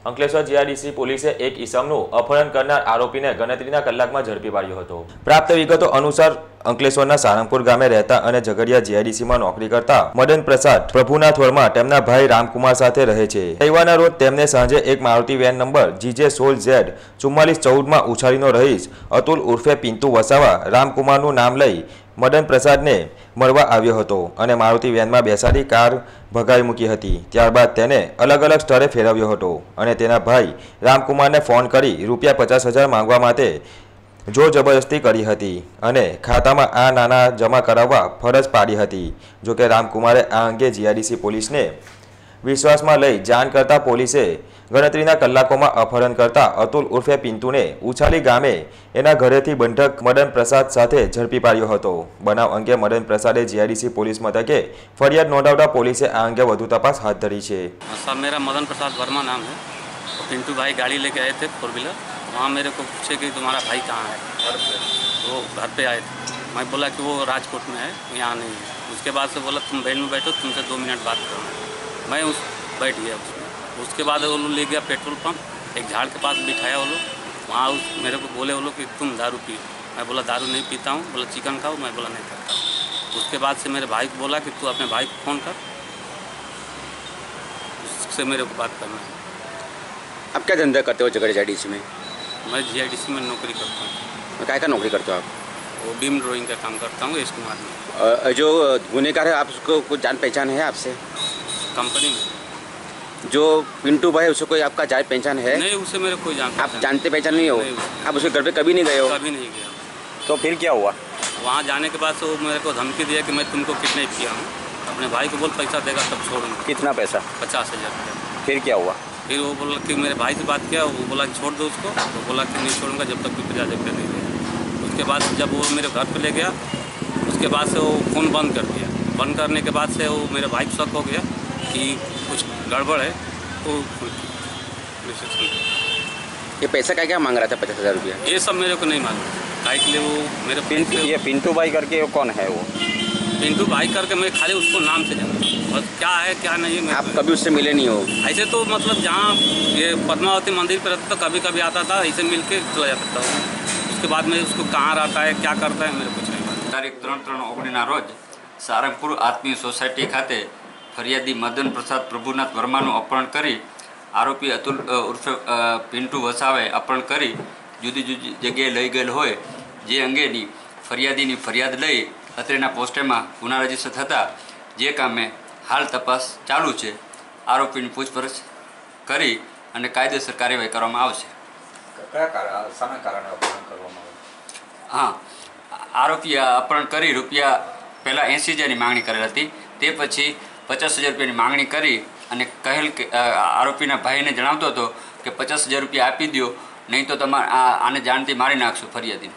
Ankleshwar GIDC પોલીસે એક ઈસમનું અપહરણ કરનાર આરોપીને ગણતરીના કલાકમાં ઝડપી પાડ્યો હતો। પ્રાપ્ત વિગતો અનુસાર અંકલેશ્વરના સારંગપુર ગામે રહેતા અને ઝઘડિયા જીઆઈડીસીમાં નોકરી કરતા મદન પ્રસાદ પ્રભુનાથ વર્મા તેમના ભાઈ રામકુમાર સાથે રહે છે। રવિવારના રોજ તેમને સાંજે એક મારુતિ વેન નંબર GJ16Z 4414માં ઉછાળીનો રહીશ અતુલ ઉર્ફે પિન્ટુ વસાવા રામકુમારનું નામ લઈ મદન પ્રસાદને મળવા આવ્યો હતો અને મારુતિ વેનમાં બેસાડી કાર ભગાવી મૂકી હતી। ત્યારબાદ તેને અલગ અલગ સ્થળે ફેરવ્યો હતો અને તેના ભાઈ રામકુમારને ફોન કરી ₹50,000 માંગવા માટે જોર જબરદસ્તી કરી હતી અને ખાતામાં આ નાના જમા કરાવવા ફરજ પાડી હતી। જોકે રામકુમારે આ અંગે જીઆઈડીસી પોલીસને વિશ્વાસમાં લઈ જાણ કરતા પોલીસે ગણતરીના કલાકોમાં અપહરણ કરતા અતુલ ઉર્ફે પિન્ટુને ઉછાલી ગામે એના ઘરેથી બંધક મદન પ્રસાદ સાથે ઝડપી પાડ્યો હતો। બનાવ અંગે મદન પ્રસાદે જીઆઈડીસી પોલીસ મથકે ફરિયાદ નોંધાવતા પોલીસે આ અંગે વધુ તપાસ હાથ ધરી છે। साहब मेरा मदन प्रसाद वर्मा नाम है। पिंटू भाई गाड़ी लेके आए थे 4 व्हीलर। वहाँ मेरे को पूछे कि तुम्हारा भाई कहाँ है, तो घर पे आए थे। मैं बोला कि वो राजकोट में है, यहाँ नहीं है। उसके बाद से बोला तुम बेड में बैठो, तुमसे 2 मिनट बात करूँ। मैं बैठ गया उसमें। उसके बाद वो लोग ले गया पेट्रोल पंप, एक झाड़ के पास बिठाया वो लोग। वहाँ मेरे को बोले वो लोग कि तुम दारू पियो। मैं बोला दारू नहीं पीता हूँ। बोला चिकन खाओ। मैं बोला नहीं खाता हूँ। उसके बाद से मेरे भाई को बोला कि तू अपने भाई को फ़ोन कर, उससे मेरे को बात करना है। आप क्या धंधा करते हो झगड़े जीआईडीसी में? मैं जीआईडीसी में नौकरी करता हूँ। क्या का नौकरी करते हो आप? वो बीम ड्राइंग का काम करता हूँ एस कुमार में। जो गुनहगार है आप उसको कुछ जान पहचान है आपसे? कंपनी में जो पिंटू भाई उसको कोई आपका जान पहचान है? नहीं, उससे मेरे कोई जान आप जानते पहचान नहीं हो? आप उसके घर पे कभी नहीं गए हो? कभी नहीं गया। तो फिर क्या हुआ? वहाँ जाने के बाद से वो मेरे को धमकी दिया कि मैं तुमको किडनैप किया हूँ, अपने भाई को बोल पैसा देगा तब छोड़ूंगा। कितना पैसा? 50,000 रुपया। फिर क्या हुआ? फिर वो बोला कि मेरे भाई से बात किया, वो बोला कि छोड़ दो उसको। तो बोला कि नहीं छोड़ूंगा जब तक 50,000 रुपया नहीं देगा। उसके बाद जब वो मेरे घर पे ले गया, उसके बाद से वो फ़ोन बंद कर दिया। बंद करने के बाद से वो मेरे भाई को शक हो गया कि कुछ गड़बड़ है। तो ये पैसा क्या मांग रहा था 50,000 रुपया? ये सब मेरे को नहीं मालूम। भाई के लिए वो मेरे ये पिंटू भाई करके वो कौन है? वो पिंटू भाई करके मैं खाली उसको नाम से जानता हूँ, बस क्या है क्या नहीं है। आप कभी उससे मिले नहीं हो? ऐसे तो मतलब जहाँ ये पद्मावती मंदिर पर रहता था कभी कभी आता था, ऐसे मिल के चला जाता था। उसके बाद में उसको कहाँ रहता है क्या करता है मेरे कुछ नहीं मालूम। तारीख 3/3/19 रोज सारंगपुर आत्मीय सोसायटी खाते फरियादी मदन प्रसाद प्रभुनाथ वर्माનું અપહરણ કરી આરોપી અતુલ ઉર્ફે પિન્ટુ વસાવે અપહરણ કરી જુદી જુદી જગ્યાએ લઈ ગયેલ હોય જે અંગેની ફરિયાદીની ફરિયાદ લઈ અત્રેના પોસ્ટેમાં ગુના રજીસ્ટર થતા જે કામે હાલ તપાસ ચાલુ છે। આરોપીની પૂછપરછ કરી અને કાયદેસર કાર્યવાહી કરવામાં આવશે। શાના કારણે અપહરણ કરવામાં આવ્યું? હા, આરોપીએ અપહરણ કરી રૂપિયા પહેલાં 80,000ની માંગણી કરેલ હતી, તે પછી 50,000 રૂપિયાની માંગણી કરી અને કહેલ કે આરોપીના ભાઈને જણાવતો હતો કે 50,000 રૂપિયા આપી દો, નહીં તો તમારે આને જાણથી મારી નાખશું ફરિયાદીને।